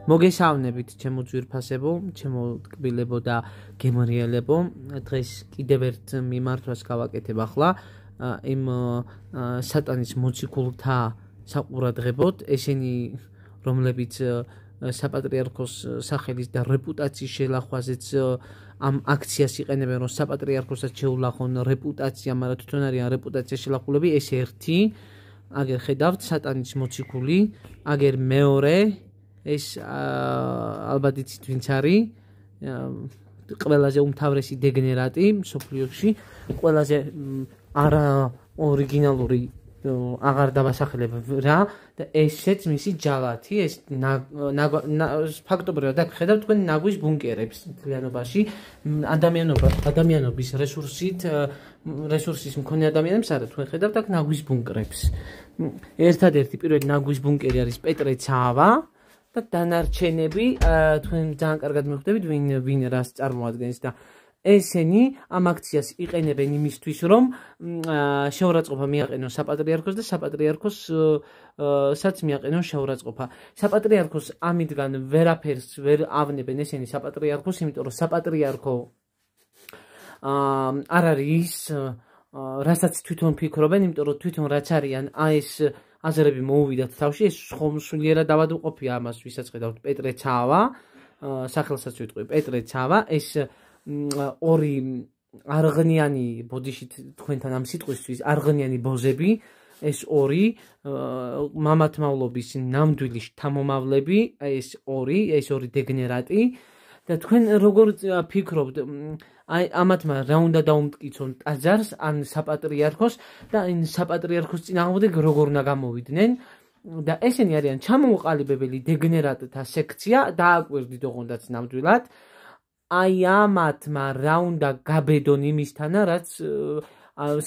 მოგესალმებით ჩემო ძვირფასებო, ჩემო ტკბილებო და გემრიელებო. დღეს კიდევ ერთ მიმართვას გავაკეთებ ახლა იმ სატანის მოციქულთა საყურადღებოდ, ესენი რომლებიც საპატრიარქოს სახელის და რეპუტაციის შელახვაზეც ამ აქციას იყენებენ, რომ საპატრიარქოსაც შეულახონ რეპუტაცია, მაგრამ თვითონ არიან რეპუტაციის შელახულები, ეს ერთი, აგერ ხედავთ სატანის მოციქული, აგერ მეორე, ეს ალბათ იცით ვინც არის, ყველაზე უმთავრესი დეგენერატი მსოფლიოში, ყველაზე არა ორიგინალური აღარ დავასახელებ რა და ესეც მისი ჯალათი, ეს ფაქტობრივად აქ ხედავთ თქვენ ნაგვის ბუნკერებს მთლიანობაში, ადამიანობის რესურსის მქონე ადამიანებს არა, თქვენ ხედავთ აქ ნაგვის ბუნკერებს. ერთადერთი პირველი ნაგვის ბუნკერი არის პეტრე ცავა და დანარჩენები თქვენ ძალიან კარგად მიხვდებით ვინ რას წარმოადგენს და ესენი ამ აქციას იყენებენ იმისთვის, რომ შეურაცხყოფა მიაყენონ საპატრიარქოს და საპატრიარქოსაც მიაყენონ შეურაცხყოფა. საპატრიარქოს ამიდან ვერაფერს ვერ ავნებენ ესენი საპატრიარქოს, იმიტომ რომ საპატრიარქო არ არის რასაც თვითონ ფიქრობენ, იმიტომ რომ თვითონ რაც არიან ეს აზრები მოუვიდათ თავში, ეს სულიერად ავადმყოფია ამას, ვისაც ხედავთ პეტრე ცავა, სახელსაც ვიტყვი პეტრე ცავა, ეს ორი არღნიანი ბოდიშით თქვენთან ამ სიტყვისთვის არღნიანი ბოზები, ეს ორი მამათმავლობის ნამდვილი შთამომავლები, ეს ორი დეგენერატი და თქვენ როგორ ფიქრობთ, ამათმა რა უნდა დაუმტკიცონ ტაძარს ან საპატრიარქოს და ამ საპატრიარქოს წინააღმდეგ როგორ უნდა გამოვიდნენ და ესენი არიან ჩამოუყალიბებელი დეგენერატთა სექცია, დააკვირდით ოღონდაც ნამდვილად. აი ამათმა რა უნდა გაბედონ იმისთანა, რაც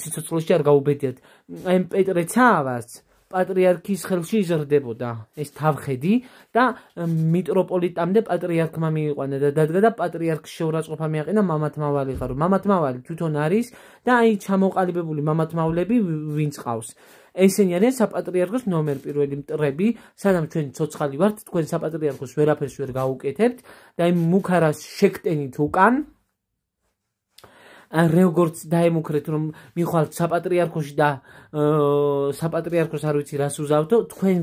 სიცოცხლეში არ გაუბედიათ. აი პეტრე ცავას პატრიარქის ხელში იზრდებოდა ეს თავხედი და მიტროპოლიტამდე პატრიარქმა მიიყვანა და დადგა და პატრიარქს შეურაცხყოფა მიაყენა მამათმავალი ხარო. მამათმავალი თვითონ არის და აი ჩამოყალიბებული მამათმავლები ვინც ყავს. ესენი არიან საპატრიარქოს ნომერ პირველი მტრები, სანამ ჩვენ ცოცხალი ვართ, თქვენ საპატრიარქოს ვერაფერს ვერ გაუკეთებთ და იმ მუქარას შეგტენით უკან. როგორც დაემუქრეთ, რომ მიხვალთ საპატრიარქოში და საპატრიარქოს არ ვიცი რას უზავთო, თქვენ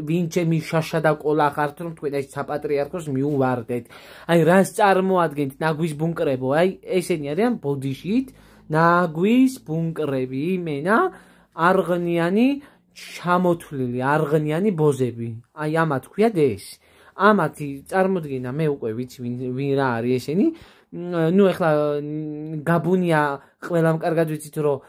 ვინ ჩემი შაშა და ყოლა ხართ, რომ თქვენ ეს საპატრიარქოს მიუვარდეთ. აი რას წარმოადგენთ ნაგვის ბუნკრებო, აი ესენი არიან ბოდიშით ნაგვის ბუნკრები, იმენა არღნიანი ჩამოთვლილი არღნიანი ბოზები. აი ამათ ქვიათ ეს. ამათი წარმოდგენა მე უკვე ვიცი ვინ რა არის ესენი. ნუ ეხლა გაბუნია ყველამ კარგად ვიცით რომ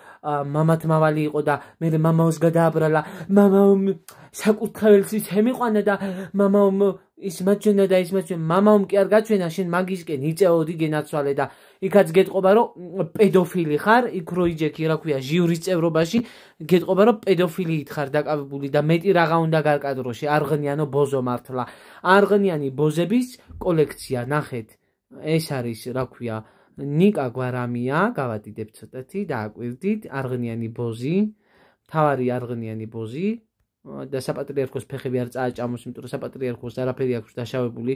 მამათმავალი იყო და მე მამაოს გადააბრალა, მამაომ საკურთხეველს ემიყვანა და მამაომ ის მაჩვენა და ის მაჩვენა, მამაომ კი არ გაჩვენა, შენ მაგისკენ იწეოდი გენაცვალე და იქაც გეტყობა რომ პედოფილი ხარ, იქ რო იჯექი რა ქვია ჟიურის წევრობაში, გეტყობა რომ პედოფილიით ხარ დაკავებული და მეტი რაღა უნდა გარკადროში, არღნიანო ბოზო მართლა. არღნიანი ბოზების კოლექცია ნახეთ. ეს არის რა ქვია ნიკა გვარამია, გავადიდებ ცოტათი და აკვირდით არღნიანი ბოზი, თავარი არღნიანი ბოზი და საპატრიარქოს ფეხები არ წააჭამოს, იმიტომ რომ საპატრიარქოს არაფერი აქვს დაშავებული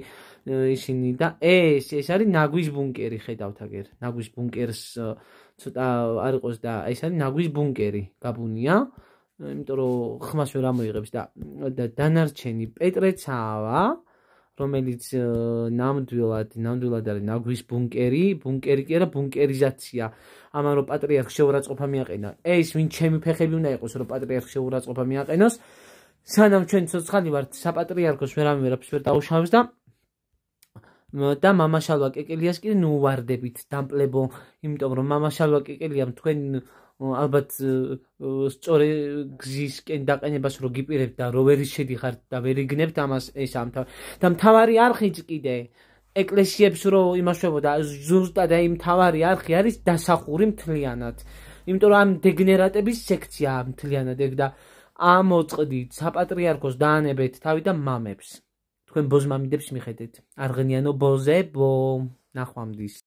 ისინი და ეს არის ნაგვის ბუნკერი, ხედავთ აგერ. ნაგვის ბუნკერს ცოტა არ იყოს და ეს არის ნაგვის ბუნკერი, გაბუნია, იმიტომ რომ ხმას ვერ ამოიღებს და დანარჩენი პეტრე ცავა, რომელიც ნამდვილად არის ნაგვის ბუნკერი კი არა ბუნკერიზაცია. ამან რომ პატრიარქს შეურაცხყოფა მიაყენა. ეს ვინ ჩემი ფეხები უნდა იყოს რომ პატრიარქს შეურაცხყოფა მიაყენოს. სანამ ჩვენ ცოცხალი ვართ, საპატრიარქოს ვერაფერს ვერ დაუშავებს და მამაშალვა კეკელიას კი ნუ ვარდებით დამპლებო, იმიტომ რომ მამაშალვა კეკელიამ თქვენ ალბათ სწორი გზისკენ დაყენებას რო გიპირებთ და რო ვერ შედიხართ და ვერ იგნებთ ამას ეს და მთავარი არხიც კიდე ეკლესიებს რო იმაშვებოდა ზუსტად აი მთავარი არხი არის დასახური მთლიანად, იმიტომ რომ ამ დეგენერატების სექცია მთლიანად ეგ და ამოწყდით საპატრიარქოს დაანებეთ თავი და მამებს თქვენ ბოზმამიდებს მიხედეთ არღნიანო ბოზებო. ნახვამდის.